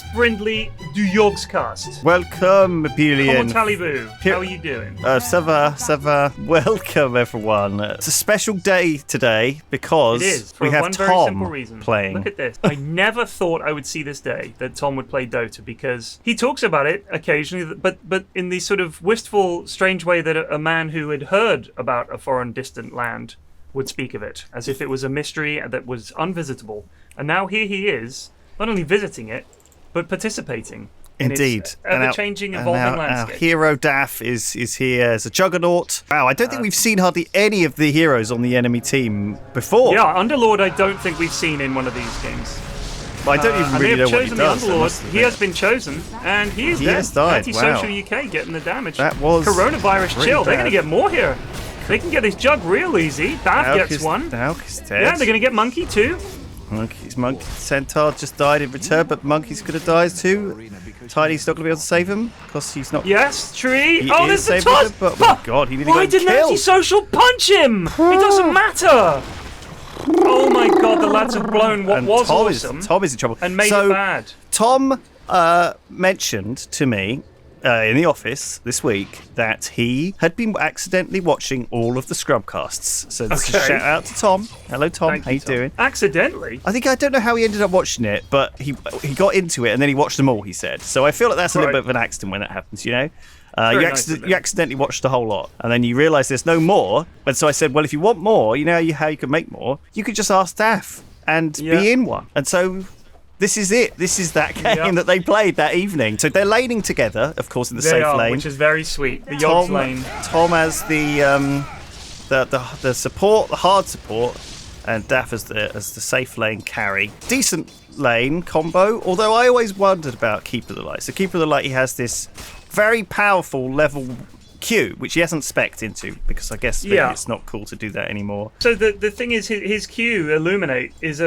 first Brindley du YOGSCAST. Welcome, Pyrion. Comment allez-vous? How are you doing? Ça va. Welcome, everyone. It's a special day today because it is, for we have one Tom very simple reason. playing. Look at this. I never thought I would see this day that Tom would play Dota because he talks about it occasionally, but in the sort of wistful, strange way that a man who had heard about a foreign, distant land would speak of it, as if it was a mystery that was unvisitable. And now here he is, not only visiting it, but participating. Indeed. In its ever-changing, evolving landscape. Our hero Daff is here as a juggernaut. Wow, I don't think we've seen hardly any of the heroes on the enemy team before. Yeah, Underlord I don't think we've seen in one of these games. Well, I don't even really know what he does. The Underlord. He has been chosen, and he is dead. Has died. Antisocial Wow. UK getting the damage. That was Coronavirus chill. bad. They're going to get more here. They can get this jug real easy. Daff gets one. Daff is dead. Yeah, they're going to get Monkey too. Monkey Centaur just died in return, but Monkey's going to die too. Tidy's not going to be able to save him because he's not. Yes, Tree. He Oh, is there's the toss. But oh my God, he nearly Why got didn't killed. Antisocial punch him? It doesn't matter. Oh my God, the lads have blown what and was Tom awesome. Tom is in trouble and made it bad. Tom mentioned to me in the office this week that he had been accidentally watching all of the Scrubcasts. So this is a shout out to Tom. Hello, Tom. Thank How you Tom. doing? Accidentally? I don't know how he ended up watching it, but he got into it and then he watched them all, he said. So I feel like that's a little bit of an accident when that happens, you know? You accidentally watched the whole lot, and then you realise there's no more. And so I said, well, if you want more, you know how you can make more? You could just ask Daff and be in one. And so this is it. This is that game that they played that evening. So they're laning together, of course, in the safe lane. Which is very sweet. The Yogs lane. Tom has the support, the hard support, and Daff as the safe lane carry. Decent lane combo, although I always wondered about Keeper of the Light. So Keeper of the Light, he has this very powerful level Q, which he hasn't spec'd into because I guess maybe it's not cool to do that anymore. So the thing is, his Q, Illuminate, is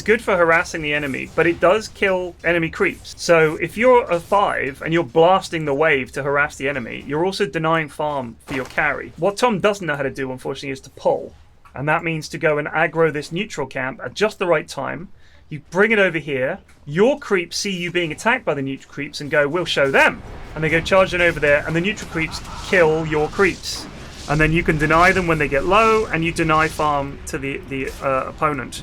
good for harassing the enemy, but it does kill enemy creeps. So if you're a 5 and you're blasting the wave to harass the enemy, you're also denying farm for your carry. What Tom doesn't know how to do, unfortunately, is to pull. And that means to go and aggro this neutral camp at just the right time. You bring it over here, your creeps see you being attacked by the neutral creeps and go, we'll show them. And they go charging over there, and the neutral creeps kill your creeps. And then you can deny them when they get low, and you deny farm to the opponent.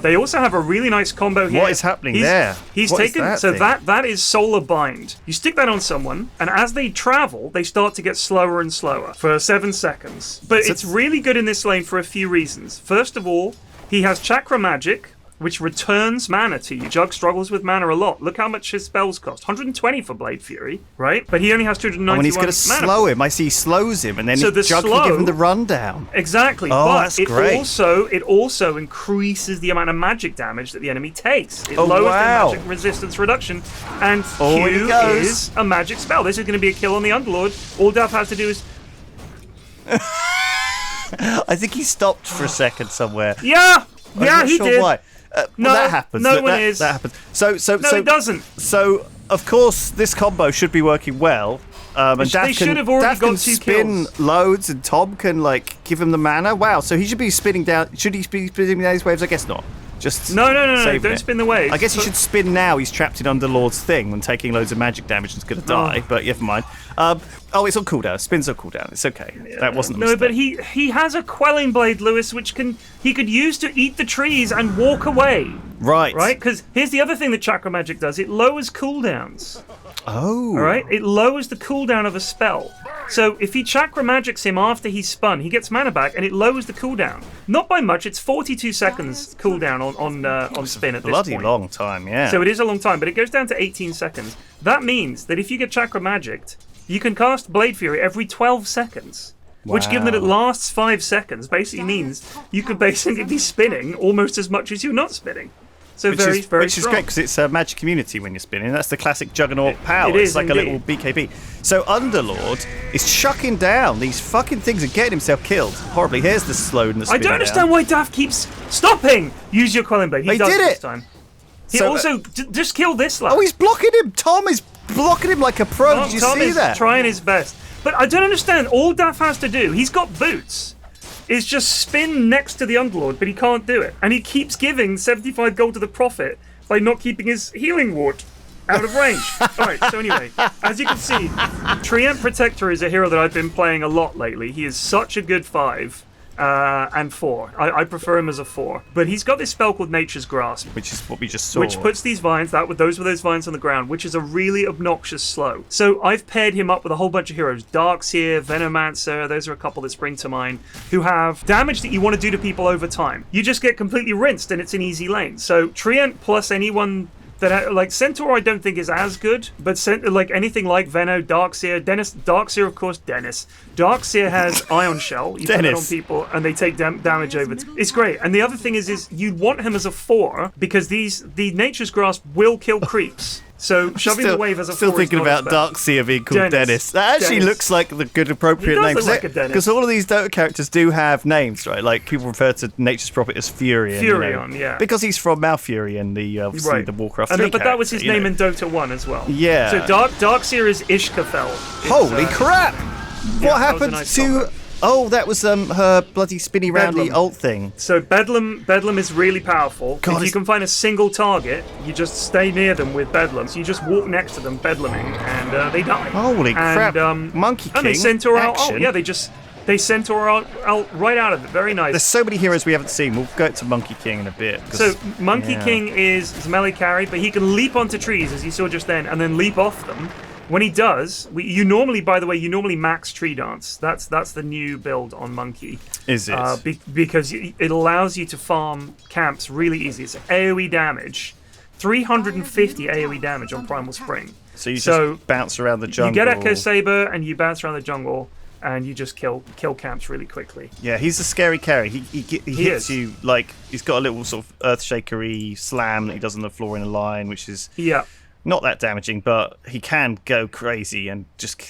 They also have a really nice combo here. What is happening there? He's what taken is that that is Solar Bind. You stick that on someone, and as they travel, they start to get slower and slower for 7 seconds. But it's really good in this lane for a few reasons. First of all, he has Chakra Magic, which returns mana to you. Jug struggles with mana a lot. Look how much his spells cost. 120 for Blade Fury, right? But he only has 291 when he's going to slow him, I see he slows him, and then Jug can give him the rundown. Exactly. Oh, but that's great. It also increases the amount of magic damage that the enemy takes. It lowers their magic resistance reduction, and Q is a magic spell. This is going to be a kill on the Underlord. All Daff has to do is... I think he stopped for a second somewhere. Yeah, I'm not he sure did. Why. No, that happens. That happens. So it doesn't. So of course this combo should be working well. And they should have already got 2 spin kills. loads, and Tom can give him the mana. Wow. So he should be spinning down. Should he be spinning down his waves? I guess not. Just no. Don't spin the waves. I guess he should spin now. He's trapped in Underlord's thing and taking loads of magic damage and is going to die. But never mind. It's on cooldown. Spins on cooldown. It's okay. That wasn't. No, but he has a Quelling Blade, Lewis, which he could use to eat the trees and walk away. Right. Because here's the other thing that Chakra Magic does. It lowers cooldowns. Oh. All right. It lowers the cooldown of a spell. So if he Chakra Magics him after he's spun, he gets mana back, and it lowers the cooldown. Not by much. It's 42 seconds cooldown on spin at this point. Bloody long time, yeah. So it is a long time, but it goes down to 18 seconds. That means that if you get Chakra Magicked, you can cast Blade Fury every 12 seconds. Wow. Which, given that it lasts 5 seconds, basically means you could basically be spinning almost as much as you're not spinning. So which very is strong. Great because it's a magic community when you're spinning. That's the classic Juggernaut power. It's like indeed. A little BKB. So Underlord is chucking down these fucking things and getting himself killed horribly. Here's the slow and the spin. I don't understand why Daff keeps stopping. Use your Quelling Blade. He does did it it this time. He also just killed this lad. Oh, he's blocking him. Tom is blocking him like a pro. Did you Tom see is that? Trying his best. But I don't understand. All Daff has to do, he's got boots, is just spin next to the Underlord, but he can't do it. And he keeps giving 75 gold to the Prophet by not keeping his healing ward. out of range. All right, so anyway, as you can see, Treant Protector is a hero that I've been playing a lot lately. He is such a good 5 and 4. I prefer him as a 4. But he's got this spell called Nature's Grasp. Which is what we just saw. Which puts these vines, those vines on the ground, which is a really obnoxious slow. So I've paired him up with a whole bunch of heroes. Darkseer, Venomancer, those are a couple that spring to mind, who have damage that you want to do to people over time. You just get completely rinsed and it's an easy lane. So Treant plus anyone that, like, Centaur I don't think is as good, but like anything like Veno, Darkseer, Darkseer of course, Darkseer has Ion Shell. You put it on people and they take damage over. It's great. And the other thing is you'd want him as a 4 because the Nature's Grasp will kill creeps. So shoving the wave as a 4 still thinking about Darkseer being called Dennis. That actually looks like the good appropriate name. Because all of these Dota characters do have names, right? Like people refer to Nature's Prophet as Pyrion. Pyrion, yeah. Because he's from Malfurion, the Warcraft 3 but that was his name in Dota 1 as well. Yeah. So Darkseer is Ishkafel. Holy crap! What happened to... Oh, that was her bloody spinny roundy ult thing. So Bedlam is really powerful. God, if you can find a single target, you just stay near them with Bedlam. So you just walk next to them, Bedlaming, and they die. Holy crap! Monkey King. And they Centaur out. Action. Oh yeah, they Centaur out right out of it. Very nice. There's so many heroes we haven't seen. We'll go to Monkey King in a bit. So Monkey King is melee carry, but he can leap onto trees, as you saw just then, and then leap off them. When he does, you normally max Tree Dance. That's the new build on Monkey. Is it? Because it allows you to farm camps really easy. It's AoE damage, 350 AoE damage on Primal Spring. So you just bounce around the jungle. You get Echo Saber and you bounce around the jungle, and you just kill camps really quickly. Yeah, he's a scary carry. He hits you like he's got a little sort of Earthshakery slam that he does on the floor in a line, which is not that damaging, but he can go crazy and just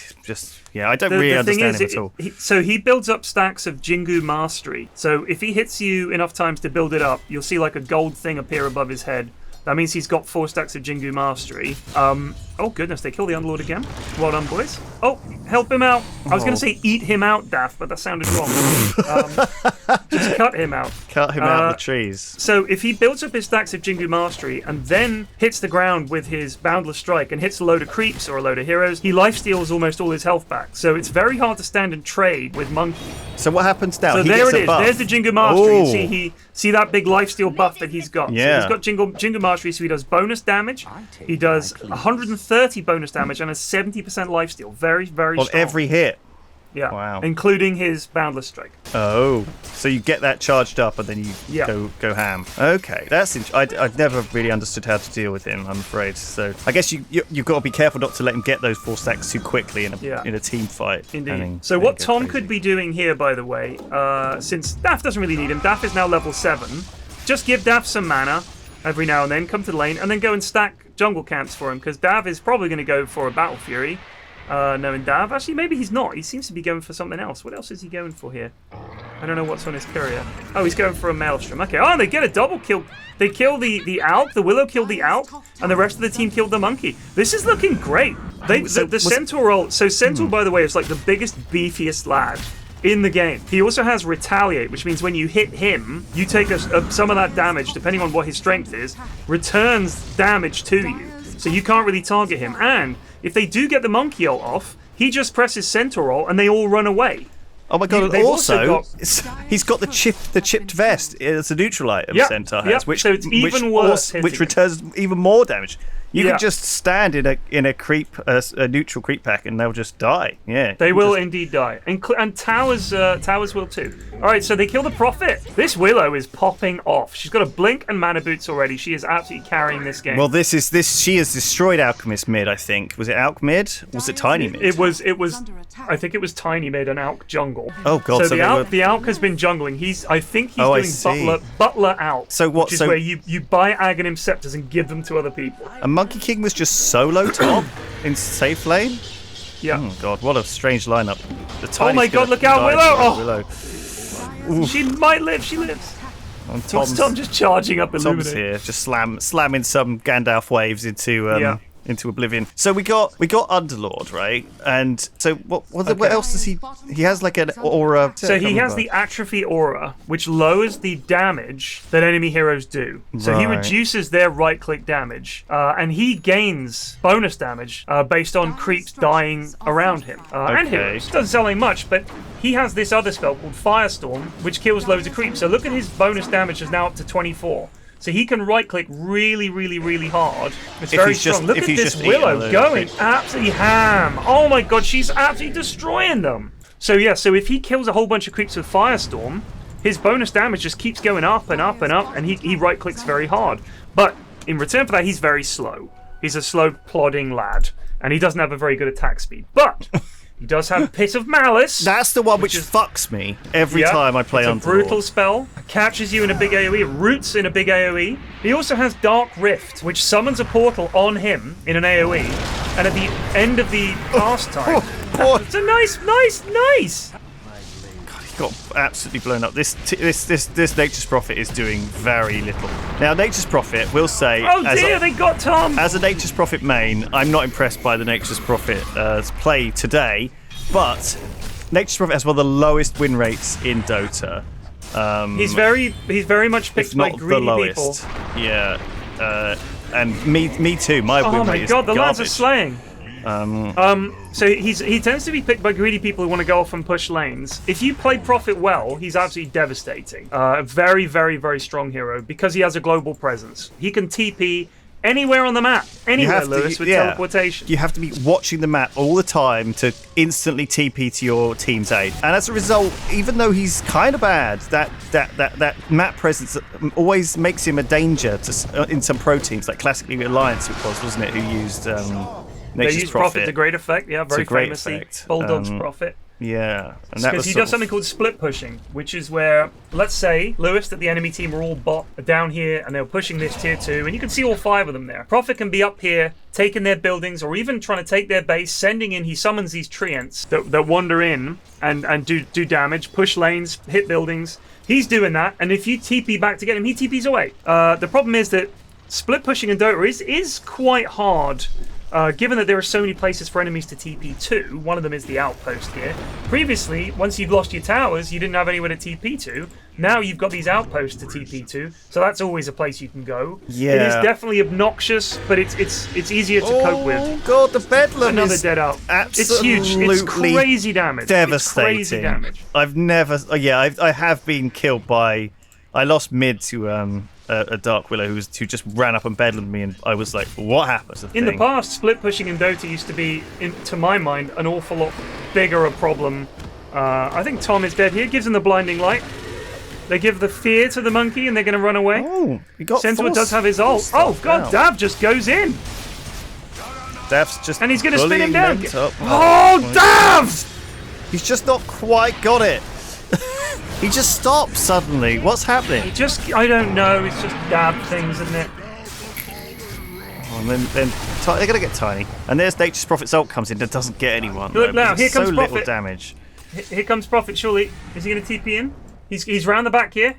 I don't really understand him at all. So he builds up stacks of Jingu Mastery. So if he hits you enough times to build it up, you'll see like a gold thing appear above his head. That means he's got 4 stacks of Jingu Mastery. Oh goodness, they kill the Underlord again. Well done, boys. Oh, help him out. I was going to say eat him out, Daff, but that sounded wrong. Just cut him out. Cut him out of the trees. So if he builds up his stacks of Jingu Mastery and then hits the ground with his Boundless Strike and hits a load of creeps or a load of heroes, he lifesteals almost all his health back. So it's very hard to stand and trade with Monkey. So what happens now? So he there gets it a is. buff. There's the Jingu Mastery. See that big lifesteal buff that he's got. Yeah. So he's got Jingu Mastery, so he does bonus damage. He does 130 bonus damage and a 70% lifesteal. Very, very strong. On every hit. Yeah. Wow. Including his Boundless Strike. Oh. So you get that charged up and then you go ham. Okay. That's I've never really understood how to deal with him, I'm afraid. So I guess you've got to be careful not to let him get those 4 stacks too quickly in a team fight. Indeed. So what Tom could be doing here, by the way, since Daff doesn't really need him, Daff is now level 7. Just give Daff some mana every now and then, come to the lane, and then go and stack jungle camps for him, because Dav is probably going to go for a Battle Fury. Knowing Dav. Actually, maybe he's not. He seems to be going for something else. What else is he going for here? I don't know what's on his courier. Oh, he's going for a Maelstrom. Okay. Oh, and they get a double kill. They kill the Alp. The Willow killed the Alp, and the rest of the team killed the Monkey. This is looking great. The Centaur ult. So Centaur, by the way, is like the biggest, beefiest lad in the game. He also has Retaliate, which means when you hit him, you take some of that damage, depending on what his strength is, returns damage to you. So you can't really target him. And if they do get the Monkey ult off, he just presses Centaur ult and they all run away. Oh my god, and also he's got the chipped vest. It's a neutral item Centaur has, which, so it's even worse, which returns even more damage. You can just stand in a neutral creep pack and they'll just die. Yeah, they will indeed die, and towers will too. All right, so they kill the Prophet. This Willow is popping off. She's got a blink and mana boots already. She is absolutely carrying this game. Well, she has destroyed Alchemist mid. I think was it Alch mid? Was it Tiny mid? It was. I think it was Tiny mid and Alch jungle. Oh god, so the Alch has been jungling. I think he's doing Butler Alch. So what? Which is where you buy Aghanim Scepters and give them to other people. Monkey King was just solo top in safe lane? Yeah. Oh god, what a strange lineup. Oh my god, look out, Willow! Willow. She might live, she lives. Tom just charging up Illuminate. Tom's here, just slamming some Gandalf waves into into oblivion. So we got Underlord, right? And so what else does he? He has like an aura. So he has the atrophy aura, which lowers the damage that enemy heroes do. So he reduces their right-click damage, and he gains bonus damage based on creeps dying around him and heroes. Doesn't sound like much, but he has this other spell called Firestorm, which kills loads of creeps. So look at his bonus damage is now up to 24. So he can right-click really, really, really hard. It's very strong. Look at this Willow going absolutely ham. Oh my god, she's absolutely destroying them. So yeah, so if he kills a whole bunch of creeps with Firestorm, his bonus damage just keeps going up and up and up, and he right-clicks very hard. But in return for that, he's very slow. He's a slow, plodding lad, and he doesn't have a very good attack speed. But he does have Pit of Malice. That's the one which fucks me every time I play Underlord. It's a brutal spell. Catches you in a big AoE. Roots in a big AoE. He also has Dark Rift, which summons a portal on him in an AoE. And at the end of the cast time, it's a nice. God, he got absolutely blown up. This Nature's Prophet is doing very little. Now, Nature's Prophet will say... Oh dear, they got Tom! As a Nature's Prophet main, I'm not impressed by the Nature's Prophet play today, but Nature's Prophet has one of the lowest win rates in Dota. He's very much picked by greedy people. Yeah, and me too. My win rate is the garbage. lads are slaying. So he tends to be picked by greedy people who want to go off and push lanes. If you play Prophet well, he's absolutely devastating. A very, very, very strong hero because he has a global presence. He can TP anywhere on the map, anywhere, Lewis, with teleportation. You have to be watching the map all the time to instantly TP to your team's aid. And as a result, even though he's kind of bad, that map presence always makes him a danger to in some pro teams, like classically Alliance, it was, wasn't it, who used they used Prophet to great effect, very famously. Bulldog's Prophet. Yeah. Because he does something called split pushing, which is where, let's say, Lewis, that the enemy team were all down here and they were pushing this tier 2, and you can see all 5 of them there. Prophet can be up here, taking their buildings, or even trying to take their base, he summons these treants that wander in and do damage, push lanes, hit buildings. He's doing that, and if you TP back to get him, he TPs away. The problem is that split pushing in Dota is quite hard. Given that there are so many places for enemies to TP to, one of them is the outpost here. Previously, once you've lost your towers, you didn't have anywhere to TP to. Now you've got these outposts to TP to, so that's always a place you can go. Yeah. It is definitely obnoxious, but it's easier to cope with. Oh god, the Bedlam Another is dead out. It's huge. It's crazy damage. Devastating. It's crazy damage. I've never. I have been killed by. I lost mid to a Dark Willow who just ran up and bedlammed me, and I was like, what happened? In the past, split pushing in Dota used to be, to my mind, an awful lot bigger a problem. I think Tom is dead here. Gives him the blinding light. They give the fear to the monkey, and they're going to run away. Oh, he got Centaur does have his ult. Oh god, Dav just goes in. Dav's just and he's going to spin him down. Oh, Dav! He's just not quite got it. He just stopped suddenly. What's happening? I don't know. It's just dab things, isn't it? Oh, and then they're going to get tiny. And there's Nature's Prophet's ult comes in and doesn't get anyone. Look now, here comes so Prophet. Little damage. Here comes Prophet, surely. Is he going to TP in? He's round the back here.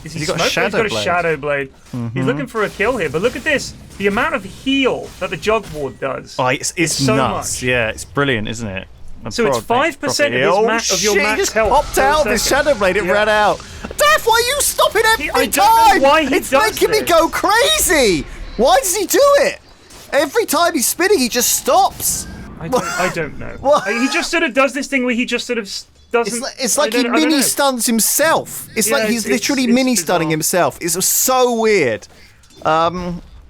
Has he got a Shadow Blade? He's got a Shadow Blade. Mm-hmm. He's looking for a kill here, but look at this. The amount of heal that the Jog Ward does. Oh, it's so nuts. Much. Yeah, it's brilliant, isn't it? So it's 5% of your max health. Popped out this Shadow Blade, it ran out. Daff, why are you stopping every time? I don't know why he it's does making me go crazy. Why does he do it? Every time he's spinning, he just stops. I don't know. What? He just sort of does this thing where he just sort of doesn't... It's like he mini-stuns himself. It's like he's literally mini-stunning himself. It's so weird.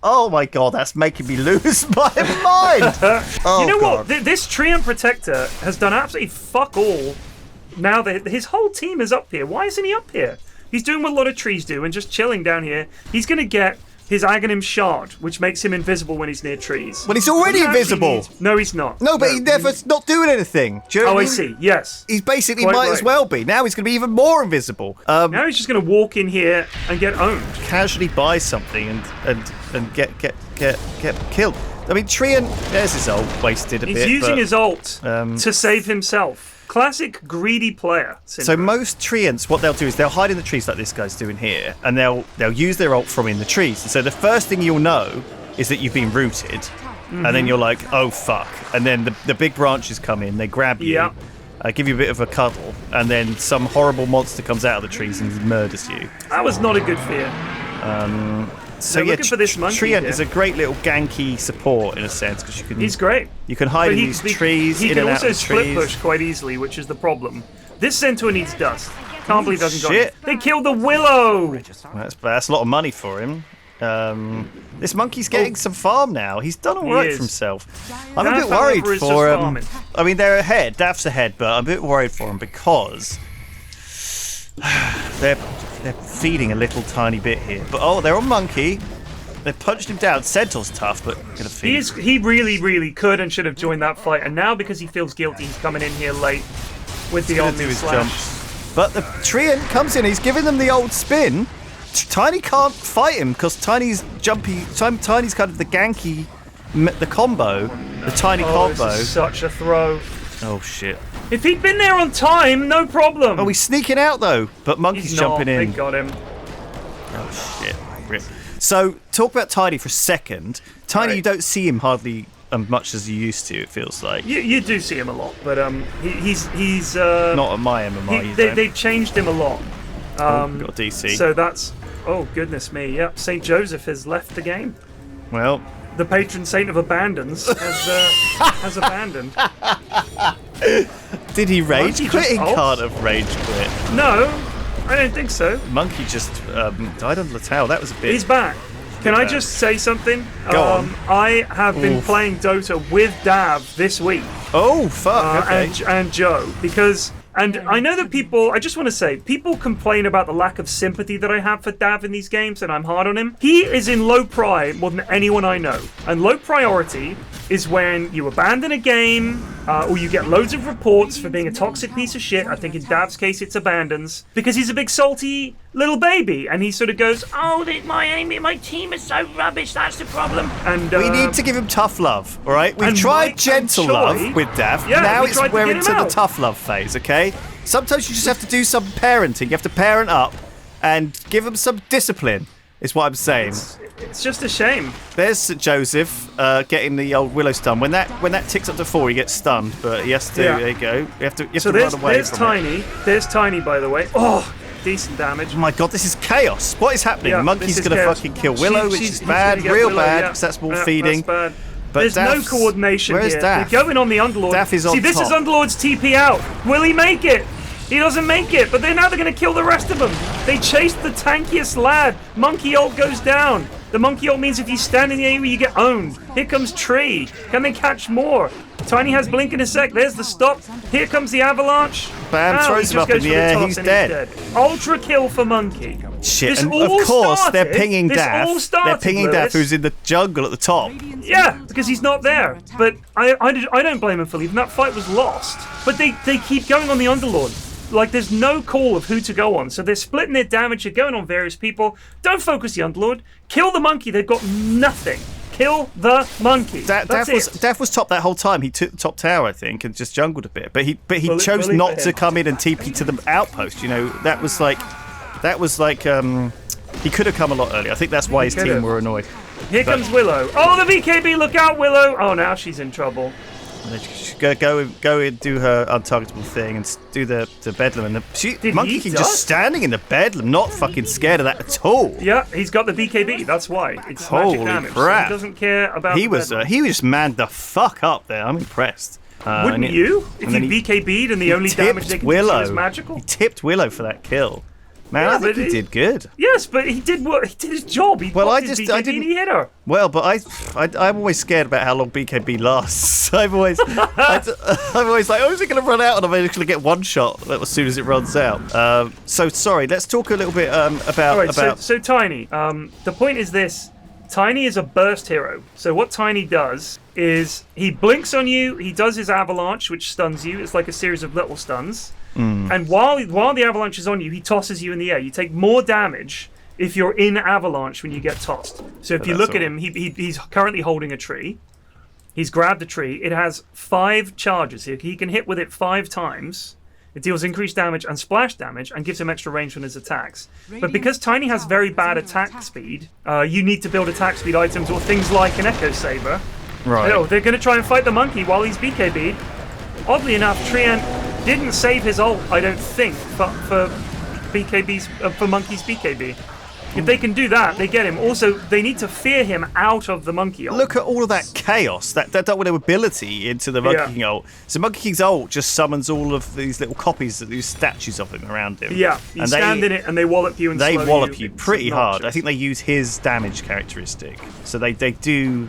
Oh my god, that's making me lose my mind. You know what? This Treant Protector has done absolutely fuck all. Now that his whole team is up here. Why isn't he up here? He's doing what a lot of trees do and just chilling down here. He's going to get his Aghanim Shard, which makes him invisible when he's near trees. Well, he's already invisible. No, he's not. No, but he's not doing anything. Do you know what I mean? see. Yes. He's basically might as well be. Now he's going to be even more invisible. Now he's just going to walk in here and get owned. Casually buy something and get killed. I mean, Treant, there's his ult wasted a bit. He's using his ult to save himself. Classic greedy player syndrome. So most Treants, what they'll do is they'll hide in the trees like this guy's doing here, and they'll use their ult from in the trees. And so the first thing you'll know is that you've been rooted. and then you're like, oh fuck, and then the big branches come in, they grab you, give you a bit of a cuddle, and then some horrible monster comes out of the trees and murders you. That was not a good fear. So looking for this monkey Treant here. is a great little ganky support in a sense because you can. He's great. You can hide in these trees. He in can and out also of the split trees. push quite easily, which is the problem. This centaur needs dust. Can't believe he doesn't got Shit. it. They killed the willow. That's a lot of money for him. This monkey's getting some farm now. He's done all right for himself. I'm a bit worried for him. I mean, they're ahead. Daph's ahead, but I'm a bit worried for him because they're feeding a little tiny bit here. But they're on monkey. They've punched him down. Centaur's tough, but gonna feed. He really, really could and should have joined that fight. And now because he feels guilty, he's coming in here late with the old slash. Jumps. But the Treant comes in. He's giving them the old spin. Tiny can't fight him because Tiny's jumpy. Tiny's kind of the ganky, the combo, the tiny combo. This is such a throw. Oh shit! If he'd been there on time, no problem. Oh, he's sneaking out though. But Monkey's jumping in. They got him. Oh shit! Rip. So talk about Tiny for a second. Tiny, you don't see him hardly much as you used to. It feels like you do see him a lot, but he's not at my MMR. They've changed him a lot. Got a DC. So that's goodness me. Yep, Saint Joseph has left the game. Well, the patron saint of abandons has abandoned. Did he rage quit? He can't have rage quit. No, I don't think so. Monkey just died on Latau. That was a bit. He's back. Can I just say something? Go on. I have been playing Dota with Dav this week. Oh, fuck. Okay. And Joe, because. And I know that I just want to say, people complain about the lack of sympathy that I have for Dav in these games, and I'm hard on him. He is in low pri more than anyone I know. And low priority is when you abandon a game, or you get loads of reports for being a toxic piece of shit. I think in Dav's case, it's abandons. Because he's a big salty little baby, and he sort of goes, my team is so rubbish, that's the problem. And we need to give him tough love, all right? We've tried gentle love with Dav. Yeah, now we're into the tough love phase, okay? Sometimes you just have to do some parenting. You have to parent up and give him some discipline, is what I'm saying. It's just a shame. There's St. Joseph getting the old willow stun. When that ticks up to 4, he gets stunned, but he has to, there you go. You have to run away there's from Tiny. it. There's Tiny, by the way. Oh, decent damage. Oh my god, this is chaos. What is happening? Yeah, Monkey's going to fucking kill Willow, which is bad, real bad, because that's more feeding. That's bad. But there's no coordination where's here. Daff? They're going on the Underlord. Daff is on See, this top. is Underlord's TP out. Will he make it? He doesn't make it, but now they're going to kill the rest of them. They chased the tankiest lad. Monkey ult goes down. The monkey ult means if you stand in the area, you get owned. Here comes Tree. Can they catch more? Tiny has blink in a sec. There's the stop. Here comes the avalanche. Bam, throws him up in the air. He's dead. Ultra kill for Monkey. Shit, and of course they're pinging Daff. They're pinging Daff, who's in the jungle at the top. Yeah, because he's not there. But I don't blame him for leaving. That fight was lost. But they keep going on the Underlord. Like, there's no call of who to go on. So they're splitting their damage. They're going on various people. Don't focus the Underlord. Kill the monkey. They've got nothing. Kill the monkey. Daff was top that whole time. He took the top tower, I think, and just jungled a bit. But he chose not to come in and TP to the outpost. You know, that was like he could have come a lot earlier. I think that's why his team were annoyed. Here comes Willow. Oh, the VKB, look out, Willow. Oh, now she's in trouble. Go and do her untargetable thing and do the bedlam. And Monkey King just standing in the bedlam, not fucking scared of that at all. Yeah, he's got the BKB. That's why. It's holy magic damage. crap! He doesn't care about. He just manned the fuck up there. I'm impressed. Wouldn't you? If you BKB'd and the only damage they can do is magical. He tipped Willow for that kill. Man, I think he did good. Yes, but he did his job. He didn't. He hit her. Well, but I'm always scared about how long BKB lasts. I'm always like, oh, is it going to run out? And I'm just going to get one shot as soon as it runs out. So sorry. Let's talk a little bit about. So Tiny. The point is this: Tiny is a burst hero. So what Tiny does is he blinks on you. He does his avalanche, which stuns you. It's like a series of little stuns. And while the avalanche is on you, he tosses you in the air. You take more damage if you're in avalanche when you get tossed. So if you look at him, he's currently holding a tree. He's grabbed a tree. It has 5 charges. He can hit with it 5 times. It deals increased damage and splash damage and gives him extra range on his attacks. But because Tiny has very bad attack speed, you need to build attack speed items or things like an Echo Saber Right. Oh, they're going to try and fight the monkey while he's BKB. Oddly enough, Treant didn't save his ult, I don't think, but for BKB's for Monkey's BKB. If they can do that, they get him. Also, they need to fear him out of the Monkey ult. Look at all of that chaos, that double ability into the Monkey King ult. So Monkey King's ult just summons all of these little copies of these statues of him around him. Yeah, you stand in it and they wallop you and they slow wallop you pretty hard. obnoxious. I think they use his damage characteristic, so they do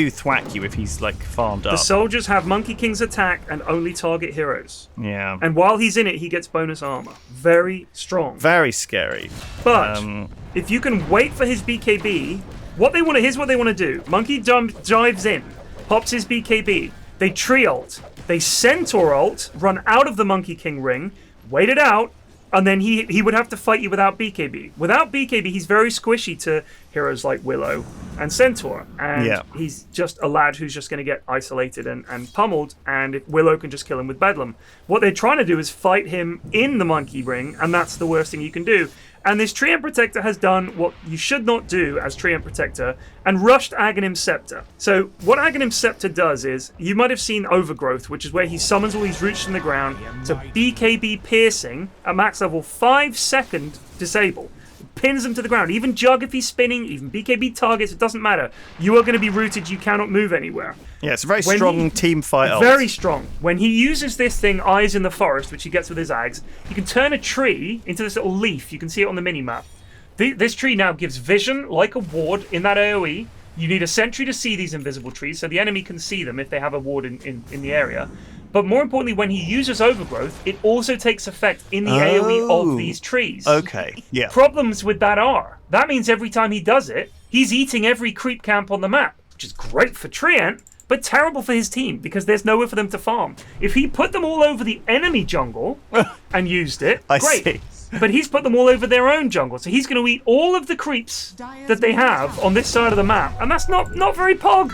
thwack you if he's like farmed up. The soldiers have Monkey King's attack and only target heroes. Yeah, And while he's in it, he gets bonus armor. Very strong. very scary. But if you can wait for his BKB, here's what they want to do. Monkey dives in, pops his BKB. They tree ult. They centaur ult, run out of the Monkey King ring, wait it out, and then he would have to fight you without BKB. Without BKB, he's very squishy to heroes like Willow and Centaur. And he's just a lad who's just going to get isolated and pummeled, and if Willow can just kill him with Bedlam. What they're trying to do is fight him in the Monkey Ring, and that's the worst thing you can do. And this Treant Protector has done what you should not do as Treant Protector and rushed Aghanim Scepter. So what Aghanim Scepter does is, you might have seen Overgrowth, which is where he summons all these roots from the ground to BKB Piercing at max level 5-second disable. Pins them to the ground. Even Jug if he's spinning, even BKB targets, it doesn't matter. You are going to be rooted, you cannot move anywhere. Yeah, it's a very strong team fight ult. Very strong. When he uses this thing, Eyes in the Forest, which he gets with his Ags, he can turn a tree into this little leaf. You can see it on the mini-map. This tree now gives vision like a ward in that AoE. You need a sentry to see these invisible trees, so the enemy can see them if they have a ward in the area. But more importantly, when he uses Overgrowth, it also takes effect in the AoE of these trees. Okay, yeah. Problems with that are, that means every time he does it, he's eating every creep camp on the map, which is great for Treant, but terrible for his team, because there's nowhere for them to farm. If he put them all over the enemy jungle and used it, I great. see. But he's put them all over their own jungle, so he's going to eat all of the creeps that they have on this side of the map, and that's not very pog.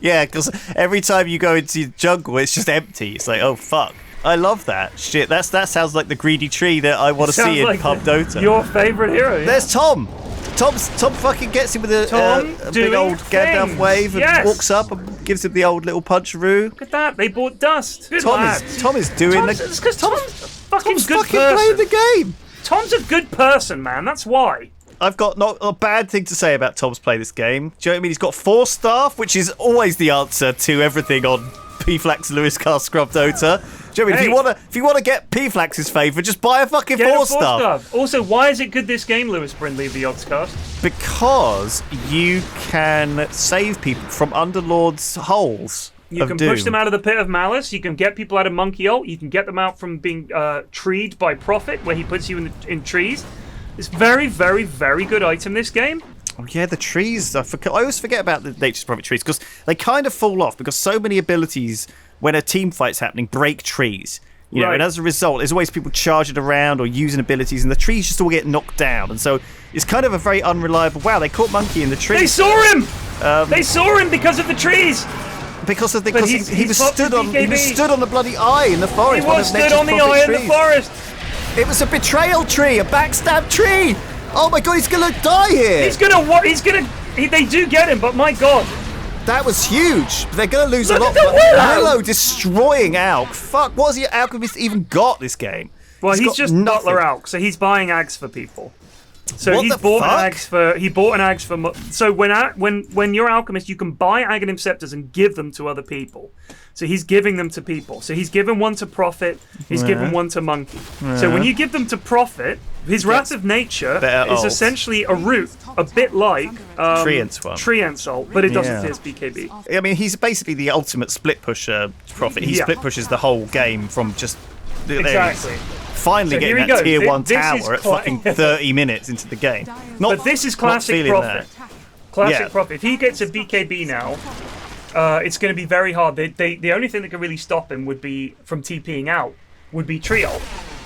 Yeah, because every time you go into your jungle, it's just empty. It's like, oh fuck. I love that shit. That sounds like the greedy tree that I want to see in like Pub Dota. Your favourite hero. Yeah. There's Tom. Tom fucking gets him with a big old Gandalf wave and walks up and gives him the old little puncheroo. Look at that. They bought dust. Good lads. Tom is doing It's because Tom's fucking Tom's good fucking person. playing the game. Tom's a good person, man. That's why. I've got not a bad thing to say about Tom's play this game. Do you know what I mean? He's got 4 staff, which is always the answer to everything on Flax Lewis cast Scrub Dota. Do you know what I mean? If you want to get Flax's favour, just buy a fucking 4 staff. Also, why is it good this game, Lewis Brindley of the YOGSCAST? Because you can save people from Underlord's holes. You can push them out of the Pit of Malice. You can get people out of Monkey Ult. You can get them out from being treed by Prophet, where he puts you in trees. It's very, very, very good item, this game. Oh yeah, the trees. I always forget about the Nature's Prophet trees, because they kind of fall off, because so many abilities, when a team fight's happening, break trees. You know, and as a result, there's always people charging around or using abilities, and the trees just all get knocked down. And so it's kind of a very unreliable... Wow, they caught Monkey in the trees. They saw him! They saw him because of the trees! Because he was stood on the bloody eye in the forest. He was stood on the eye in the forest! It was a betrayal tree, a backstab tree. Oh my god, he's gonna die here. They do get him, but my god. That was huge. They're gonna lose a lot. Willow destroying Alk. Fuck, what has the Alchemist even got this game? Well, he's just nothing. Butler Alk, so he's buying Ags for people. So what he bought an Ags for. So when you're Alchemist, you can buy Aghanim Scepters and give them to other people. So he's giving them to people. So he's given one to Prophet. He's given one to Monkey. So when you give them to Prophet, his Wrath of Nature is essentially a root, a bit like Treant's ult, but it doesn't hit his BKB. I mean, he's basically the ultimate split pusher Prophet. He split pushes the whole game from just exactly. Finally getting that tier 1 tower at fucking 30 minutes into the game. But this is classic Prophet. Classic Prophet. If he gets a BKB now, it's going to be very hard. The only thing that could really stop him would be from TPing out. Would be Trio.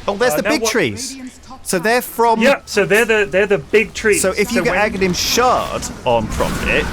Oh, there's the big trees. So they're from. Yeah. So they're the big trees. So if you get Aghanim Shard on Prophet,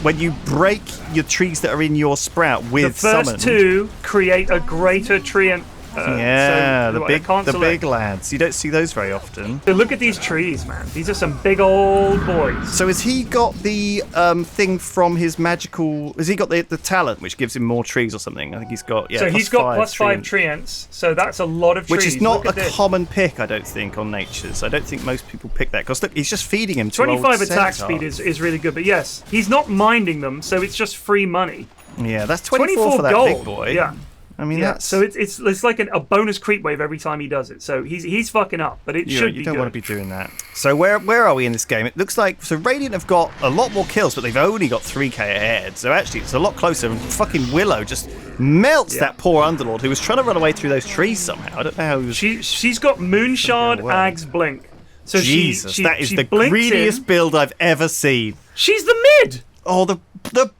when you break your trees that are in your sprout with the first summon, 2 create a greater Treant Yeah, so the I can't big select. lads. You don't see those very often. So look at these trees, man. These are some big old boys. So has he got the thing from his magical? Has he got the talent which gives him more trees or something? I think he's got. Yeah, so he's got +5 tree treants. So that's a lot of trees. Which is not a common pick, I don't think, on Nature's. I don't think most people pick that because look, he's just feeding him. 25 attack speed is really good, but yes, he's not minding them, so it's just free money. Yeah, that's 24 for that gold. big boy. Yeah. I mean, that's... So it's like a bonus creep wave every time he does it. So he's fucking up, but it should be You don't good. want to be doing that. So where are we in this game? It looks like Radiant have got a lot more kills, but they've only got 3k ahead. So actually, it's a lot closer. And fucking Willow just melts that poor Underlord who was trying to run away through those trees somehow. I don't know how he was... She's got Moonshard, Ags, Blink. So Jesus, that is the greediest build I've ever seen. She's the mid. Oh, look at the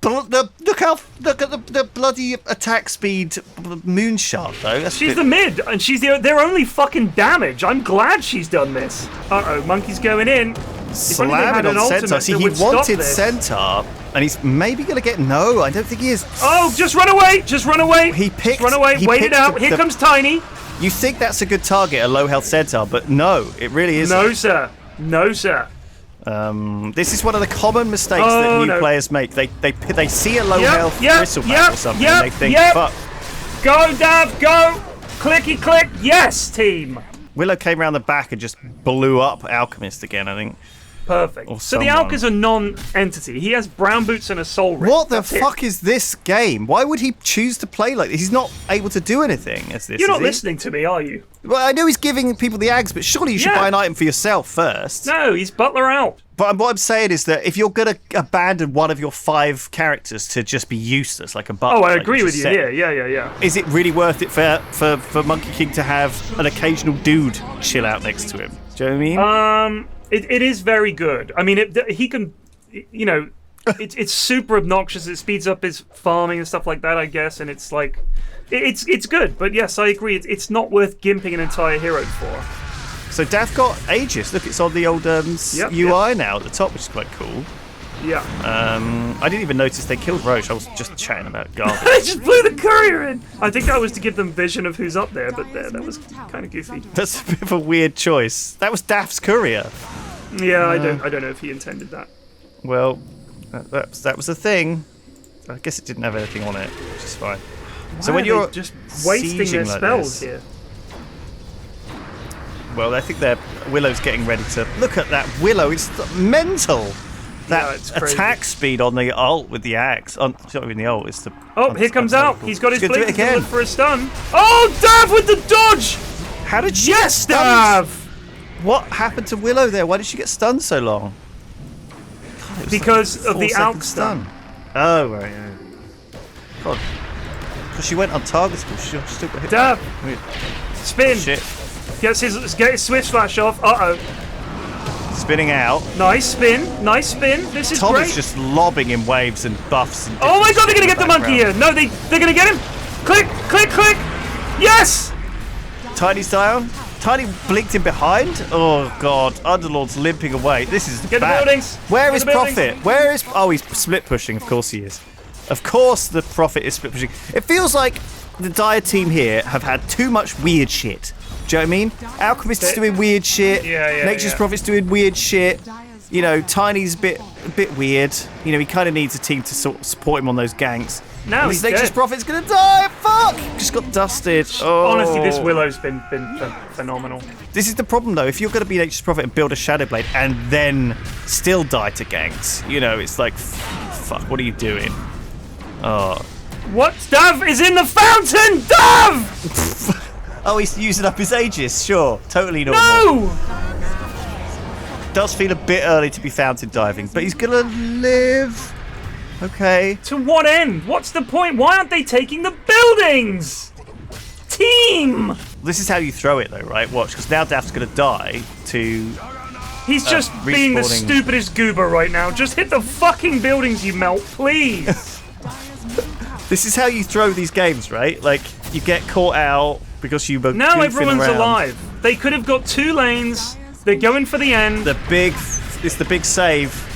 bloody attack speed Moonshot though. She's the mid, and she's their only fucking damage. I'm glad she's done this. Monkey's going in. Slamming on Centaur. See, he wanted Centaur, and he's maybe going to get... No, I don't think he is. Oh, just run away. Just run away. Run away. Wait it out. Here comes Tiny. You think that's a good target, a low health Centaur, but no, it really isn't. No, sir. No, sir. This is one of the common mistakes that new players make. They see a low health bristleback or something, and they think, fuck. Go, Dav, go! Clicky click, yes, team! Willow came around the back and just blew up Alchemist again, I think. Perfect. So the Alk is a non-entity. He has brown boots and a soul ring. What the fuck is this game? Why would he choose to play like this? He's not able to do anything as this. You're not listening to me, are you? Well, I know he's giving people the Ags, but surely you should buy an item for yourself first. No, he's Butler out. But what I'm saying is that if you're going to abandon one of your 5 characters to just be useless, like a Butler... Oh, I agree with you. Yeah. Is it really worth it for Monkey King to have an occasional dude chill out next to him? Do you know what I mean? It is very good. I mean, he can, you know, it's super obnoxious. It speeds up his farming and stuff like that, I guess. And it's like, it's good. But yes, I agree. It's not worth gimping an entire hero for. So Dav got Aegis. Look, it's on the old UI now at the top, which is quite cool. Yeah. I didn't even notice they killed Roche. I was just chatting about garbage. They just blew the courier in. I think that was to give them vision of who's up there, but that was kind of goofy. That's a bit of a weird choice. That was Daft's courier. Yeah, I don't know if he intended that. Well, that was the thing. I guess it didn't have anything on it, which is fine. Why so when you're just wasting their spells here. Well, I think Willow's getting ready to look at that Willow. It's mental. That attack speed on the ult with the axe. It's not even the ult. It's the. Oh, here comes out. He's got his blink again for a stun. Oh, Dav with the dodge. How did she? Yes, Dav. What happened to Willow there? Why did she get stunned so long? God, because of the out stun. Oh, right. Yeah. God. Because she went untargetable. She still got hit. Dav. Spin. Oh, shit. Get his swift flash off. Spinning out. Nice spin. This is Tom great. is just lobbing in waves and buffs. And oh my god, they're going to get the monkey here. No, they're going to get him. Click. Yes. Tiny's down. Tiny blinked in behind. Oh god, Underlord's limping away. This is Get bad. the buildings. Where is Prophet? Where is... Oh, he's split pushing. Of course he is. Of course the Prophet is split pushing. It feels like the Dire team here have had too much weird shit. Do you know what I mean? Alchemist is doing weird shit. Nature's Prophet's doing weird shit. You know, Tiny's a bit weird. You know, he kind of needs a team to sort of support him on those ganks. Now he's Nature's dead. Prophet's gonna die. Fuck! Just got dusted. Oh. Honestly, this Willow's been phenomenal. This is the problem, though. If you're going to be Nature's Prophet and build a Shadow Blade and then still die to ganks, you know, it's like, fuck, what are you doing? Oh. What? Dav is in the fountain! Dav! Oh, he's using up his Aegis, sure. Totally normal. No! Does feel a bit early to be fountain diving, but he's gonna live. Okay. To what end? What's the point? Why aren't they taking the buildings? Team! This is how you throw it, though, right? Watch, because now Daft's gonna die to... He's just being the respawning. stupidest goober right now. Just hit the fucking buildings, you melt, please. This is how you throw these games, right? Like, you get caught out because you were Now goofing everyone's around. alive. They could have got 2 lanes. They're going for the end. It's the big save.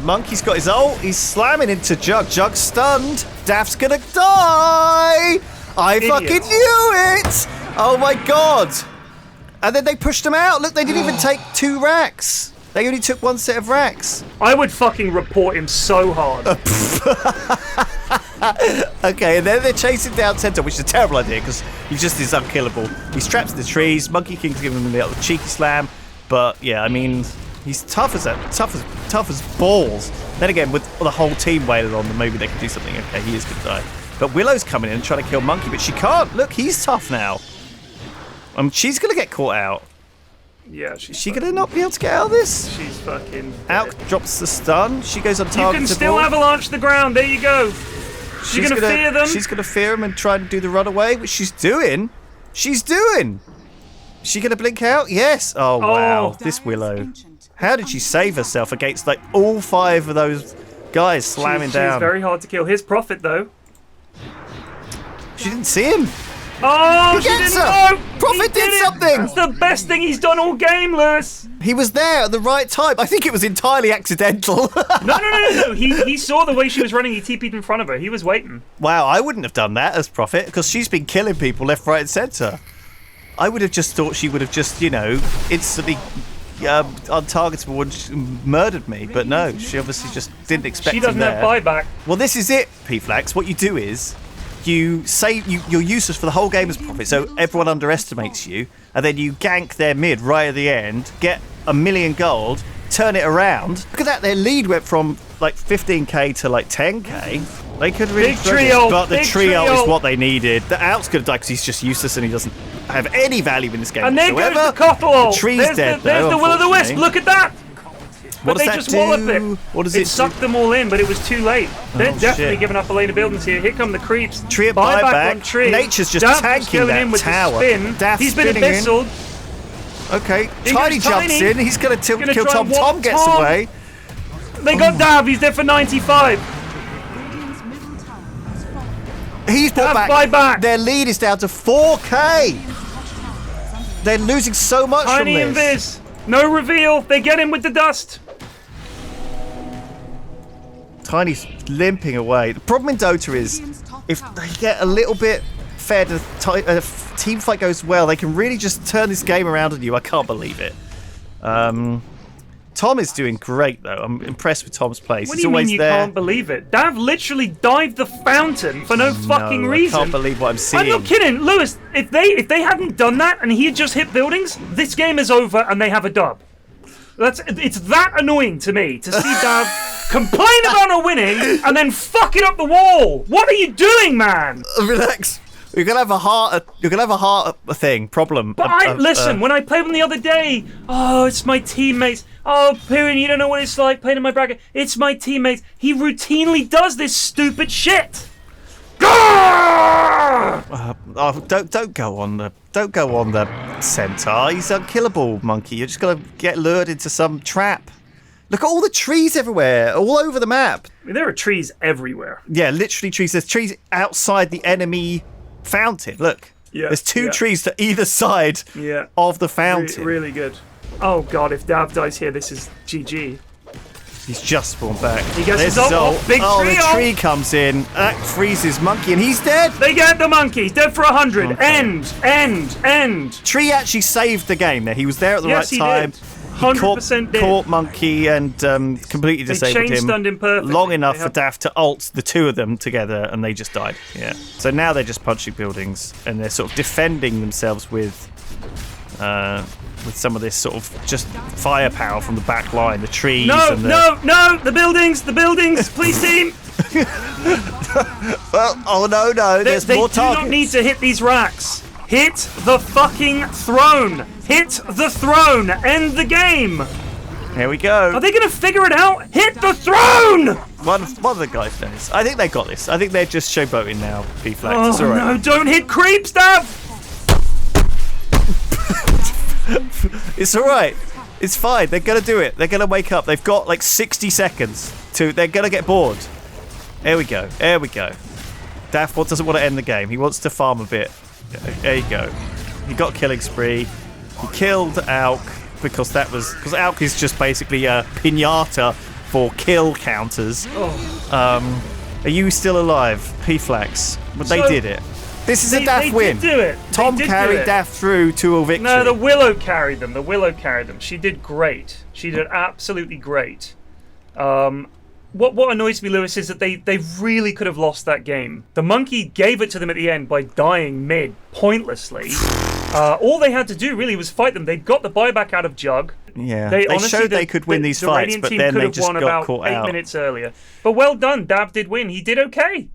Monkey's got his ult. He's slamming into Jug. Jug's stunned. Daft's gonna die. I fucking Idiots. knew it! Oh my god! And then they pushed them out. Look, they didn't even take 2 racks. They only took 1 set of racks. I would fucking report him so hard. Okay, and then they're chasing down Centaur, which is a terrible idea because he just is unkillable. He's trapped in the trees. Monkey King's giving him a little cheeky slam, but yeah, I mean, he's tough as balls. Then again, with the whole team wailing on them, maybe they can do something. Okay, he is gonna die. But Willow's coming in and trying to kill Monkey, but she can't. Look, he's tough now. She's gonna get caught out. Yeah, Is she gonna not be able to get out of this? She's fucking Alk drops the stun. She goes on target. You can still avalanche the ground. There you go. She's gonna fear them. She's gonna fear him and try and do the runaway, which she's doing. She's doing. She gonna blink out? Yes. Oh wow, this Willow. How did she save herself against like all 5 of those guys slamming down? She's very hard to kill. Here's Prophet though. She didn't see him. Oh, He she gets didn't her. know. Prophet did something. That's the best thing he's done all game, Lewis. He was there at the right time. I think it was entirely accidental. No. He saw the way she was running. He TP'd in front of her. He was waiting. Wow, I wouldn't have done that as Prophet because she's been killing people left, right, and centre. I would have just thought she would have just, instantly untargetable and murdered me. But no, she obviously just didn't expect She doesn't him have there. buyback. Well, this is it, P-Flax. What you do is you say you're useless for the whole game as Prophet, so everyone underestimates you, and then you gank their mid right at the end, get 1 million gold, turn it around. Look at that, their lead went from like 15k to like 10k. They could really Big trio, but the big trio trio. is what they needed. The Out's gonna die because he's just useless and he doesn't have any value in this game And there whatsoever. goes the Cockle. The tree's There's dead there's though, the Will-o'-the-Wisp. unfortunately. Look at that. What But does they that just do? walloped it. What does It it sucked them all in, but it was too late. They're definitely shit. giving up a lane of buildings here. Here come the creeps. Tree at Buyback buyback. on tree. Nature's just Daft tanking killing that him with tower. The spin. Daft He's been spinning in. abyssaled. Okay, Here Tiny goes jumps Tiny. in. He's gonna kill Gonna Tom. try and Tom walk gets Tom. away. They got Dav. He's there for 95. He's brought Dav, back. buyback. Their lead is down to 4k. They're losing so much Tiny from and this. Viz. No reveal. They get him with the dust. Tiny's limping away. The problem in Dota is if they get a little bit fed, a team fight goes well, they can really just turn this game around on you. I can't believe it. Tom is doing great though. I'm impressed with Tom's place. What He's do you always mean you there. can't believe it? Dav literally dived the fountain for no fucking reason. I can't believe what I'm seeing. I'm not kidding, Lewis. If they hadn't done that and he had just hit buildings, this game is over and they have a dub. It's that annoying to me to see Dav complain about not winning and then fuck it up the wall. What are you doing, man? Relax. You're gonna have a heart. You're gonna have a heart thing problem. But listen. When I played him the other day, oh, it's my teammates. Oh, Pyrion, you don't know what it's like playing in my bracket. It's my teammates. He routinely does this stupid shit. Don't go on the centaur. He's unkillable, monkey. You're just gonna get lured into some trap. Look at all the trees everywhere, all over the map. I mean, there are trees everywhere. Yeah, literally trees. There's trees outside the enemy fountain. Look. Yeah, There's 2 trees to either side of the fountain. Really good. Oh god, if Dav dies here, this is GG. He's just spawned back. He gets There's his his ult. ult. Big oh, tree the ult. tree comes in. That freezes monkey, and he's dead. They get the monkey. He's dead for 100. Okay. End. Tree actually saved the game there. He was there at the Yes, right time. he did. 100% did. Caught monkey and completely disabled chain him. stunned him perfectly. Long enough They for have- Daft to ult the 2 of them together, and they just died. Yeah. So now they're just punching buildings, and they're sort of defending themselves with some of this sort of just firepower from the back line, the trees. No, and the... no, the buildings, please team. Well, oh no, there's They more do targets. not need to hit these racks. Hit the fucking throne. Hit the throne. End the game. Here we go. Are they going to figure it out? Hit the throne! One of the guys knows. I think they got this. I think they're just showboating now, P-Flax. Oh, It's all right. no, don't hit creeps, Dav! It's all right. It's fine. They're going to do it. They're going to wake up. They've got like 60 seconds to... They're going to get bored. There we go. Daft doesn't want to end the game. He wants to farm a bit. There you go. He got killing spree. He killed Alk because Alk is just basically a pinata for kill counters. Are you still alive, P-Flax? But they did it. This is a daft win. Did do it. Tom carried daft through to a victory. No, the Willow carried them. The Willow carried them. She did great. She did absolutely great. What annoys me, Lewis, is that they really could have lost that game. The monkey gave it to them at the end by dying mid pointlessly. All they had to do really was fight them. They got the buyback out of Jug. Yeah, they showed they could win these fights, but then they just got caught out. 8 minutes earlier. But well done, Dav did win. He did okay.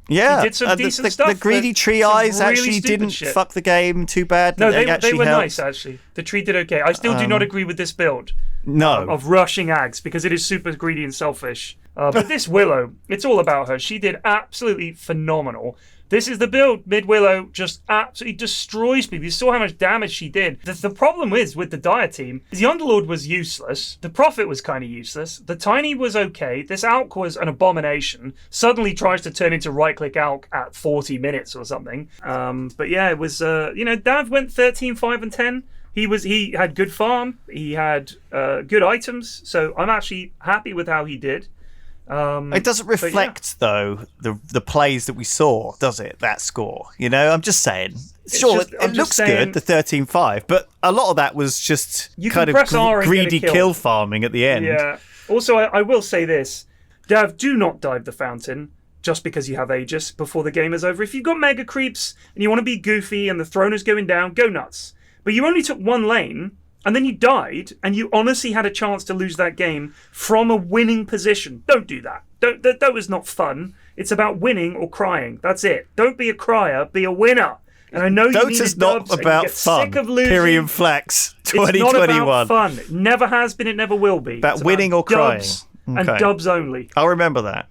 Yeah, he did some decent stuff. The greedy tree eyes really actually didn't fuck the game too bad. No, they were nice, actually. The tree did okay. I still do not agree with this build. No. Of rushing Ags, because it is super greedy and selfish. But this Willow, it's all about her. She did absolutely phenomenal. This is the build. Mid-Willow just absolutely destroys people. You saw how much damage she did. The problem is with the Dire team, the Underlord was useless. The Prophet was kind of useless. The Tiny was okay. This Alk was an abomination. Suddenly tries to turn into right-click Alk at 40 minutes or something. But yeah, it was, Dav went 13, 5, and 10. He had good farm. He had good items. So I'm actually happy with how he did. It doesn't reflect, though, the plays that we saw, does it, that score? You know, I'm just saying. Sure, it looks good, the 13-5, but a lot of that was just kind of greedy kill farming at the end. Yeah. Also, I will say this. Dav, do not dive the fountain just because you have Aegis before the game is over. If you've got mega creeps and you want to be goofy and the throne is going down, go nuts. But you only took one lane, and then you died, and you honestly had a chance to lose that game from a winning position. Don't do that. That was not fun. It's about winning or crying. That's it. Don't be a crier, be a winner. And I know you Dota's not about fun. Pyrion Flax 2021. It's not about fun. It never has been, it never will be. About winning or crying. And dubs only. I'll remember that.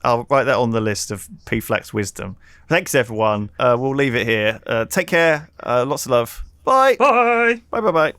I'll write that on the list of P-Flax wisdom. Thanks, everyone. We'll leave it here. Take care. Lots of love. Bye. Bye. Bye.